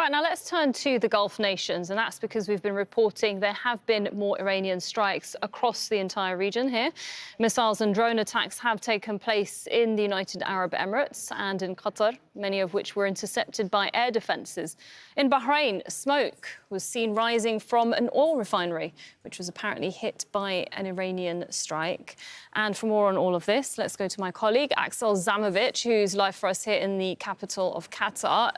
Right, now let's turn to the Gulf nations, and that's because we've been reporting there have been more Iranian strikes across the entire region here. Missiles and drone attacks have taken place in the United Arab Emirates and in Qatar, many of which were intercepted by air defences. In Bahrain, smoke was seen rising from an oil refinery, which was apparently hit by an Iranian strike. And for more on all of this, let's go to my colleague, Aksel Zaimovic, who's live for us here in the capital of Qatar.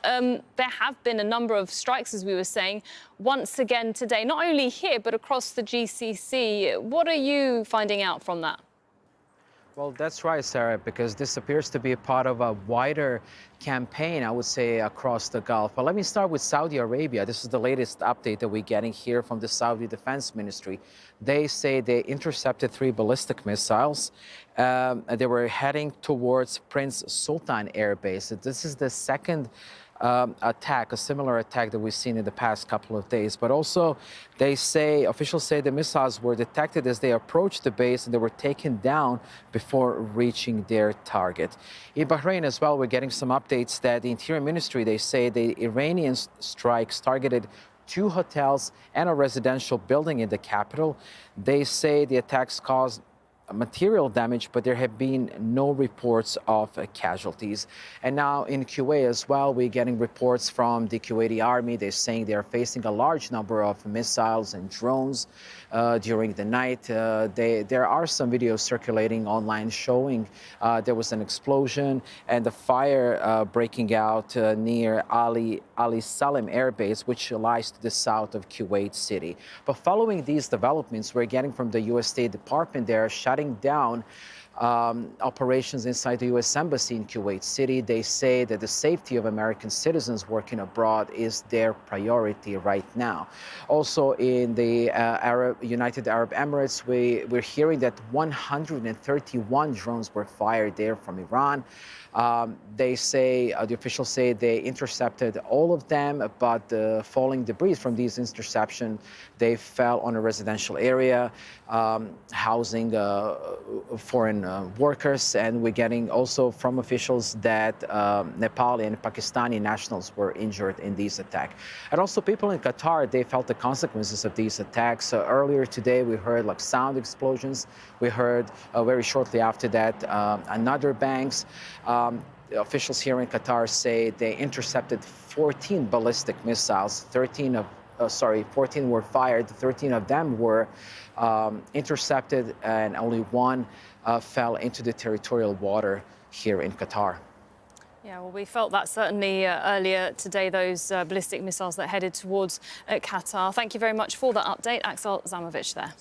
There have been a number of strikes, as we were saying, once again today, not only here, but across the GCC. What are you finding out from that? Well, that's right, Sarah, because this appears to be a part of a wider campaign, I would say, across the Gulf. But let me start with Saudi Arabia. This is the latest update that we're getting here from the Saudi Defense Ministry. They say they intercepted 3 ballistic missiles. They were heading towards Prince Sultan Airbase. This is the second attack, a similar attack that we've seen in the past couple of days. But also, officials say the missiles were detected as they approached the base and they were taken down before reaching their target. In Bahrain as well, we're getting some updates that the Interior Ministry, they say the Iranian strikes targeted 2 hotels and a residential building in the capital. They say the attacks caused material damage, but there have been no reports of casualties. And now in Kuwait as well, we're getting reports from the Kuwaiti army. They're saying they're facing a large number of missiles and drones during the night. There are some videos circulating online showing there was an explosion and a fire breaking out near Salem Airbase, which lies to the south of Kuwait City. But following these developments, we're getting from the U.S. State Department, they're shutting down operations inside the U.S. Embassy in Kuwait City. They say that the safety of American citizens working abroad is their priority right now. Also, in the United Arab Emirates, we're hearing that 131 drones were fired there from Iran. They say, the officials say they intercepted all of them, but the falling debris from these interceptions, they fell on a residential area housing foreign workers. And we're getting also from officials that Nepali and Pakistani nationals were injured in these attacks. And also people in Qatar, they felt the consequences of these attacks. Earlier today, we heard like sound explosions. We heard very shortly after that another bangs. The officials here in Qatar say they intercepted 14 ballistic missiles. 14 were fired. 13 of them were intercepted, and only one fell into the territorial water here in Qatar. Yeah, well, we felt that certainly earlier today, those ballistic missiles that headed towards Qatar. Thank you very much for that update, Aksel Zaimovic there.